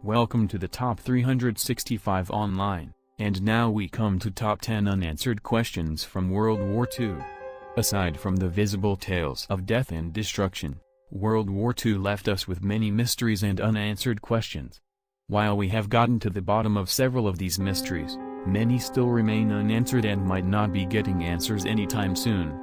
Welcome to the Top 365 Online, and now we come to Top 10 Unanswered Questions from World War II. Aside from the visible tales of death and destruction, World War II left us with many mysteries and unanswered questions. While we have gotten to the bottom of several of these mysteries, many still remain unanswered and might not be getting answers anytime soon.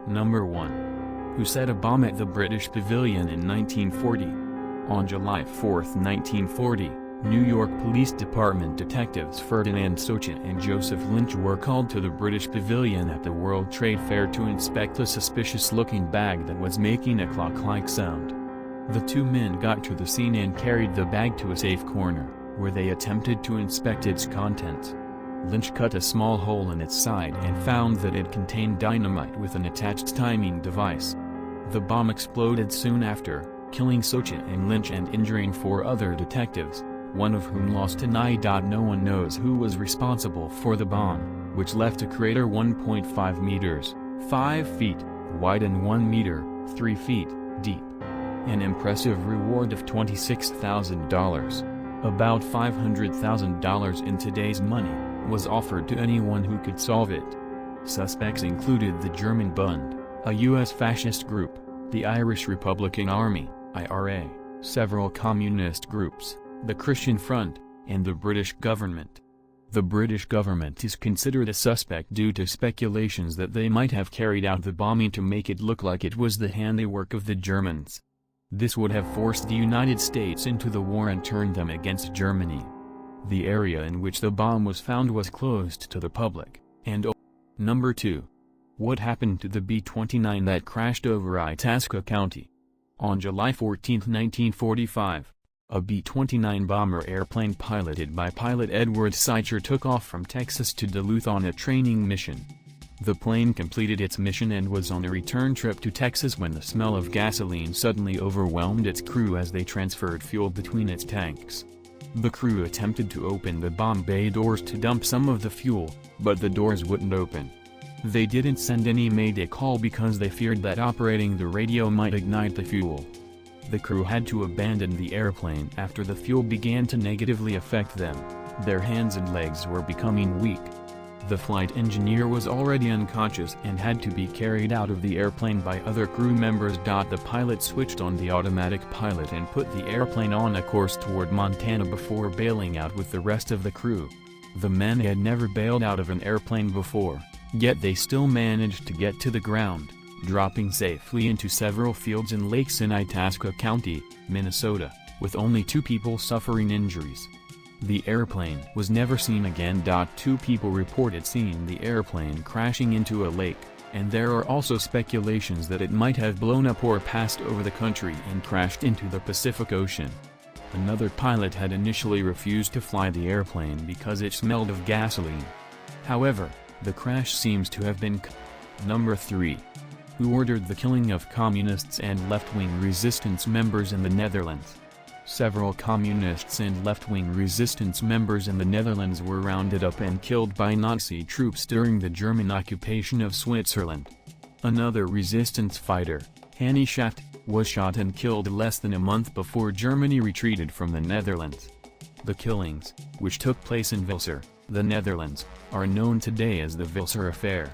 Number 1. Who set a bomb at the British Pavilion in 1940? On July 4, 1940, New York Police Department detectives Ferdinand Socha and Joseph Lynch were called to the British Pavilion at the World Trade Fair to inspect a suspicious-looking bag that was making a clock-like sound. The two men got to the scene and carried the bag to a safe corner, where they attempted to inspect its contents. Lynch cut a small hole in its side and found that it contained dynamite with an attached timing device. The bomb exploded soon after, killing Socha and Lynch and injuring 4 other detectives, one of whom lost an eye. No one knows who was responsible for the bomb, which left a crater 1.5 meters, 5 feet, wide and 1 meter, 3 feet, deep. An impressive reward of $26,000, about $500,000 in today's money, was offered to anyone who could solve it. Suspects included the German Bund, a U.S. fascist group, the Irish Republican Army, IRA, several communist groups, the Christian Front, and the British government. The British government is considered a suspect due to speculations that they might have carried out the bombing to make it look like it was the handiwork of the Germans. This would have forced the United States into the war and turned them against Germany. The area in which the bomb was found was closed to the public, and Number 2. What happened to the B-29 that crashed over Itasca County? On July 14, 1945, a B-29 bomber airplane piloted by pilot Edward Seicher took off from Texas to Duluth on a training mission. The plane completed its mission and was on a return trip to Texas when the smell of gasoline suddenly overwhelmed its crew as they transferred fuel between its tanks. The crew attempted to open the bomb bay doors to dump some of the fuel, but the doors wouldn't open. They didn't send any mayday call because they feared that operating the radio might ignite the fuel. The crew had to abandon the airplane after the fuel began to negatively affect them. Their hands and legs were becoming weak. The flight engineer was already unconscious and had to be carried out of the airplane by other crew members. The pilot switched on the automatic pilot and put the airplane on a course toward Montana before bailing out with the rest of the crew. The men had never bailed out of an airplane before, yet they still managed to get to the ground, dropping safely into several fields and lakes in Itasca County, Minnesota, with only 2 people suffering injuries. The airplane was never seen again. 2 people reported seeing the airplane crashing into a lake, and there are also speculations that it might have blown up or passed over the country and crashed into the Pacific Ocean. Another pilot had initially refused to fly the airplane because it smelled of gasoline. However, the crash seems to have been Number 3. Who ordered the killing of communists and left-wing resistance members in the Netherlands? Several communists and left-wing resistance members in the Netherlands were rounded up and killed by Nazi troops during the German occupation of Switzerland. Another resistance fighter, Hannie Schaft, was shot and killed less than a month before Germany retreated from the Netherlands. The killings, which took place in Vilser, the Netherlands, are known today as the Vilser Affair.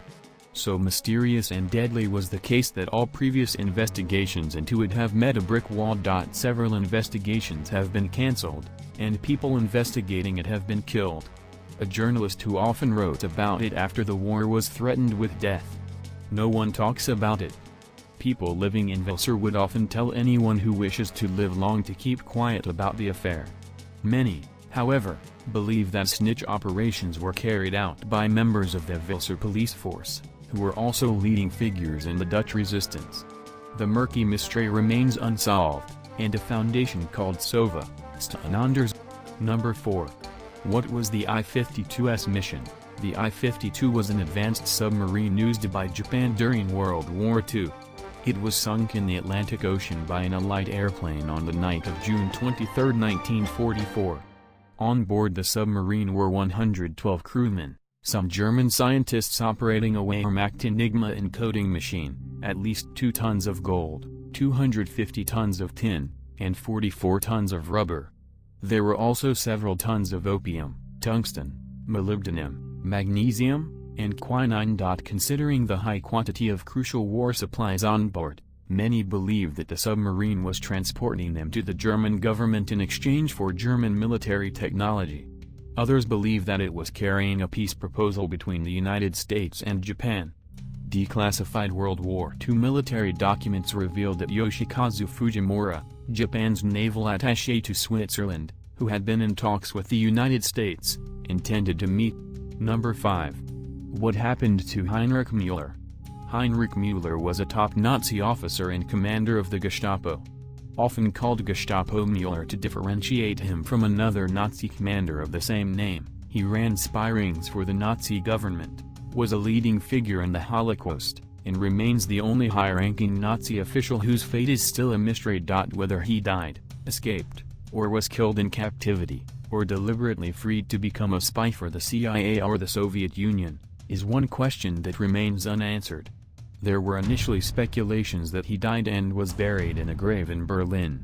So mysterious and deadly was the case that all previous investigations into it have met a brick wall. Several investigations have been cancelled, and people investigating it have been killed. A journalist who often wrote about it after the war was threatened with death. No one talks about it. People living in Vilser would often tell anyone who wishes to live long to keep quiet about the affair. Many, however, believe that snitch operations were carried out by members of the Vilser police force, who were also leading figures in the Dutch resistance. The murky mystery remains unsolved, and a foundation called SOVA, Staan Anders. Number 4. What was the I-52's mission? The I-52 was an advanced submarine used by Japan during World War II. It was sunk in the Atlantic Ocean by an Allied airplane on the night of June 23, 1944. On board the submarine were 112 crewmen, some German scientists operating a Wehrmacht Enigma encoding machine, at least 2 tons of gold, 250 tons of tin, and 44 tons of rubber. There were also several tons of opium, tungsten, molybdenum, magnesium, and quinine. Considering the high quantity of crucial war supplies on board, many believe that the submarine was transporting them to the German government in exchange for German military technology. Others believe that it was carrying a peace proposal between the United States and Japan. Declassified World War II military documents revealed that Yoshikazu Fujimura, Japan's naval attaché to Switzerland, who had been in talks with the United States, intended to meet. Number 5. What happened to Heinrich Mueller? Heinrich Mueller was a top Nazi officer and commander of the Gestapo. Often called Gestapo Mueller to differentiate him from another Nazi commander of the same name, he ran spy rings for the Nazi government, was a leading figure in the Holocaust, and remains the only high-ranking Nazi official whose fate is still a mystery. Whether he died, escaped, or was killed in captivity, or deliberately freed to become a spy for the CIA or the Soviet Union, is one question that remains unanswered. There were initially speculations that he died and was buried in a grave in Berlin.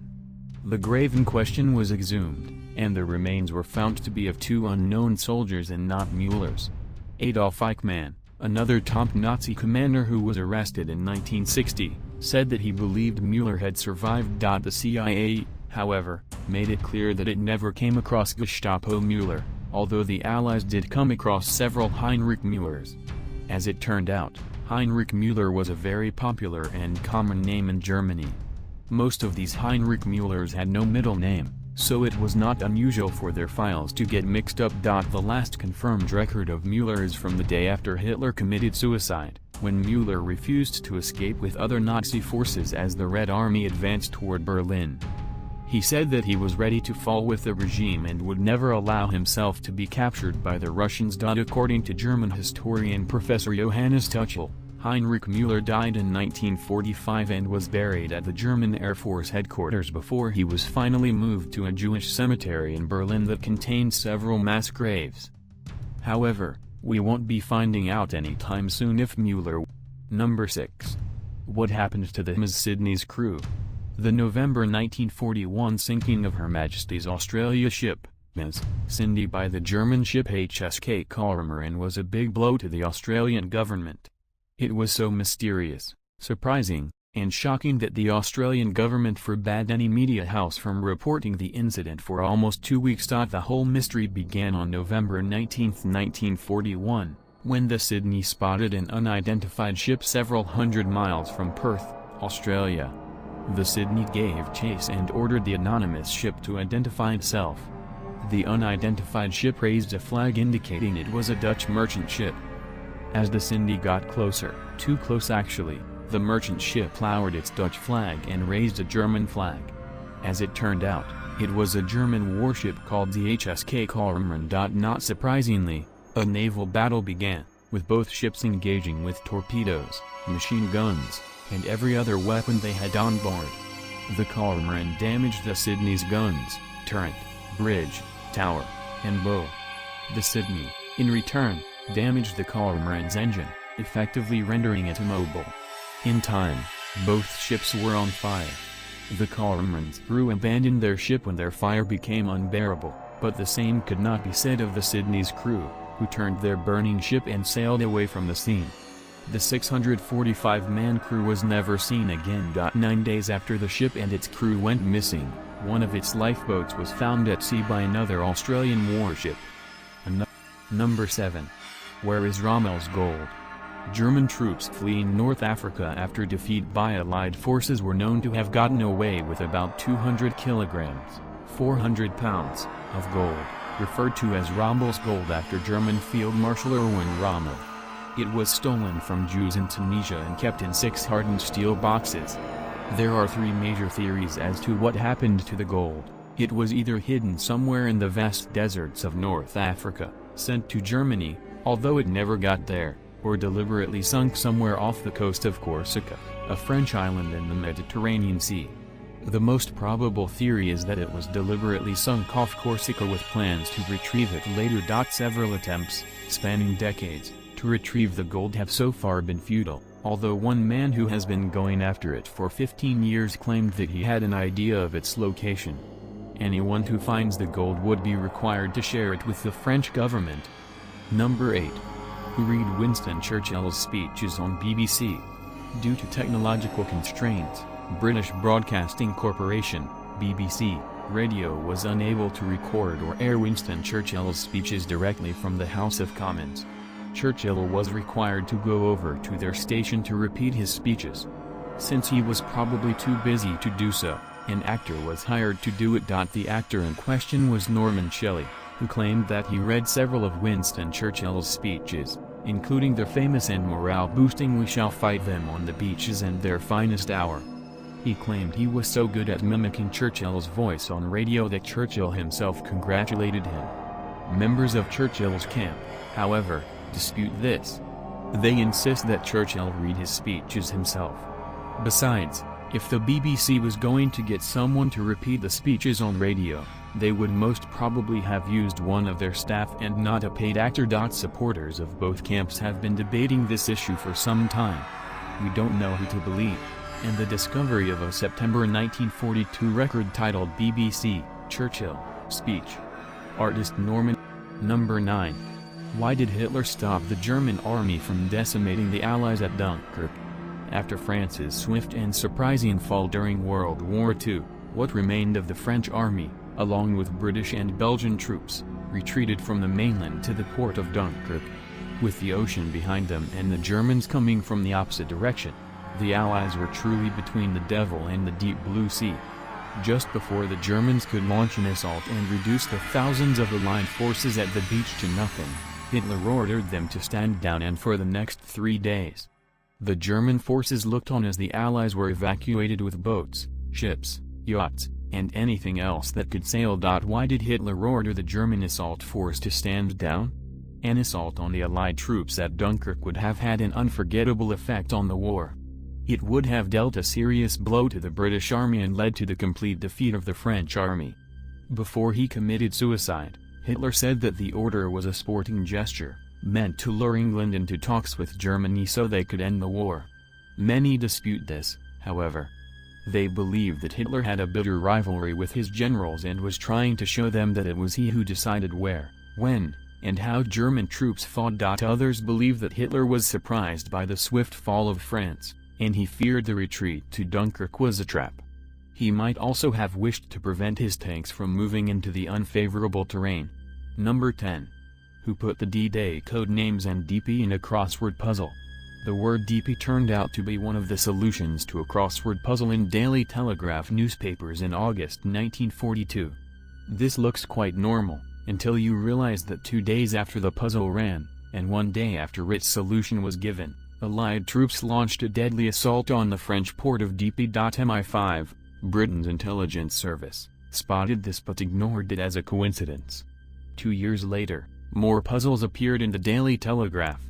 The grave in question was exhumed, and the remains were found to be of two unknown soldiers and not Mueller's. Adolf Eichmann, another top Nazi commander who was arrested in 1960, said that he believed Mueller had survived. The CIA, however, made it clear that it never came across Gestapo Mueller, although the Allies did come across several Heinrich Muellers. As it turned out, Heinrich Mueller was a very popular and common name in Germany. Most of these Heinrich Muellers had no middle name, so it was not unusual for their files to get mixed up. The last confirmed record of Mueller is from the day after Hitler committed suicide, when Mueller refused to escape with other Nazi forces as the Red Army advanced toward Berlin. He said that he was ready to fall with the regime and would never allow himself to be captured by the Russians. According to German historian Professor Johannes Tuchel, Heinrich Mueller died in 1945 and was buried at the German Air Force headquarters before he was finally moved to a Jewish cemetery in Berlin that contained several mass graves. However, we won't be finding out anytime soon if Mueller. Number 6. What happened to the Ms. Sidneys crew? The November 1941 sinking of Her Majesty's Australia ship, Ms. Cindy, by the German ship HSK Cormorant was a big blow to the Australian government. It was so mysterious, surprising, and shocking that the Australian government forbade any media house from reporting the incident for almost 2 weeks. The whole mystery began on November 19, 1941, when the Sidney spotted an unidentified ship several hundred miles from Perth, Australia. The Sidney gave chase and ordered the anonymous ship to identify itself. The unidentified ship raised a flag indicating it was a Dutch merchant ship. As the Sidney got closer, too close actually, the merchant ship lowered its Dutch flag and raised a German flag. As it turned out, it was a German warship called the HSK Cormorant. Not surprisingly, a naval battle began, with both ships engaging with torpedoes, machine guns, and every other weapon they had on board. The Cormorant damaged the Sidney's guns, turret, bridge, tower, and bow. The Sidney, in return, damaged the Cormorant's engine, effectively rendering it immobile. In time, both ships were on fire. The Cormorant's crew abandoned their ship when their fire became unbearable, but the same could not be said of the Sidney's crew, who turned their burning ship and sailed away from the scene. The 645-man crew was never seen again. 9 days after the ship and its crew went missing, one of its lifeboats was found at sea by another Australian warship. Number 7. Where is Rommel's gold? German troops fleeing North Africa after defeat by Allied forces were known to have gotten away with about 200 kilograms, 400 pounds, of gold, referred to as Rommel's gold after German Field Marshal Erwin Rommel. It was stolen from Jews in Tunisia and kept in 6 hardened steel boxes. There are 3 major theories as to what happened to the gold. It was either hidden somewhere in the vast deserts of North Africa, sent to Germany, although it never got there, or deliberately sunk somewhere off the coast of Corsica, a French island in the Mediterranean Sea. The most probable theory is that it was deliberately sunk off Corsica with plans to retrieve it later. Several attempts, spanning decades, to retrieve the gold have so far been futile, although one man who has been going after it for 15 years claimed that he had an idea of its location. Anyone who finds the gold would be required to share it with the French government. Number 8. Who read Winston Churchill's speeches on BBC? Due to technological constraints, British Broadcasting Corporation, BBC, radio was unable to record or air Winston Churchill's speeches directly from the House of Commons. Churchill was required to go over to their station to repeat his speeches. Since he was probably too busy to do so, an actor was hired to do it. The actor in question was Norman Shelley, who claimed that he read several of Winston Churchill's speeches, including their famous and morale-boosting "We shall fight them on the beaches" and "Their finest hour." He claimed he was so good at mimicking Churchill's voice on radio that Churchill himself congratulated him. Members of Churchill's camp, however, dispute this. They insist that Churchill read his speeches himself. Besides, if the BBC was going to get someone to repeat the speeches on radio, they would most probably have used one of their staff and not a paid actor. Supporters of both camps have been debating this issue for some time. We don't know who to believe, and the discovery of a September 1942 record titled BBC, Churchill, Speech. Artist Norman. Number 9. Why did Hitler stop the German army from decimating the Allies at Dunkirk? After France's swift and surprising fall during World War II, what remained of the French army, along with British and Belgian troops, retreated from the mainland to the port of Dunkirk. With the ocean behind them and the Germans coming from the opposite direction, the Allies were truly between the devil and the deep blue sea. Just before the Germans could launch an assault and reduce the thousands of Allied forces at the beach to nothing, Hitler ordered them to stand down, and for the next 3 days, the German forces looked on as the Allies were evacuated with boats, ships, yachts, and anything else that could sail. Why did Hitler order the German assault force to stand down? An assault on the Allied troops at Dunkirk would have had an unforgettable effect on the war. It would have dealt a serious blow to the British Army and led to the complete defeat of the French army. Before he committed suicide, Hitler said that the order was a sporting gesture, meant to lure England into talks with Germany so they could end the war. Many dispute this, however. They believe that Hitler had a bitter rivalry with his generals and was trying to show them that it was he who decided where, when, and how German troops fought. Others believe that Hitler was surprised by the swift fall of France, and he feared the retreat to Dunkirk was a trap. He might also have wished to prevent his tanks from moving into the unfavorable terrain. Number 10. Who put the D-Day code names and DP in a crossword puzzle? The word DP turned out to be one of the solutions to a crossword puzzle in Daily Telegraph newspapers in August 1942. This looks quite normal, until you realize that 2 days after the puzzle ran, and 1 day after its solution was given, Allied troops launched a deadly assault on the French port of Dieppe. MI5, Britain's intelligence service, spotted this but ignored it as a coincidence. 2 years later, more puzzles appeared in the Daily Telegraph.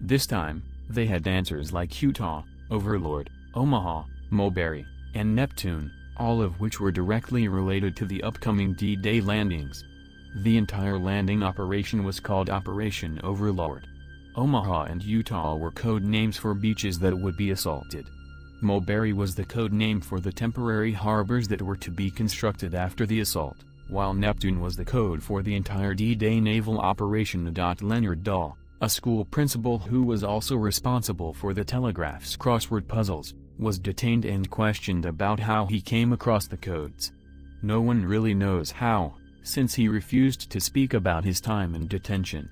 This time, they had answers like Utah, Overlord, Omaha, Mulberry, and Neptune, all of which were directly related to the upcoming D-Day landings. The entire landing operation was called Operation Overlord. Omaha and Utah were code names for beaches that would be assaulted. Mulberry was the code name for the temporary harbors that were to be constructed after the assault, while Neptune was the code for the entire D-Day naval operation. Leonard Dahl, a school principal who was also responsible for the Telegraph's crossword puzzles, was detained and questioned about how he came across the codes. No one really knows how, since he refused to speak about his time in detention.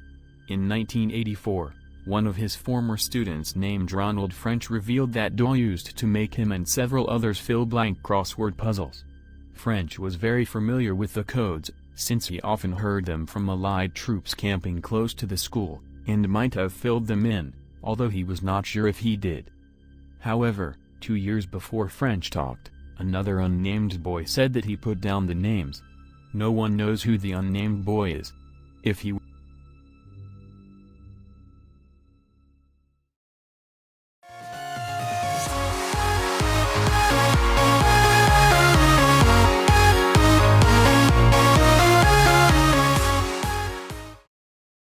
In 1984, one of his former students named Ronald French revealed that Dahl used to make him and several others fill blank crossword puzzles. French was very familiar with the codes, since he often heard them from Allied troops camping close to the school, and might have filled them in, although he was not sure if he did. However, 2 years before French talked, another unnamed boy said that he put down the names. No one knows who the unnamed boy is. If he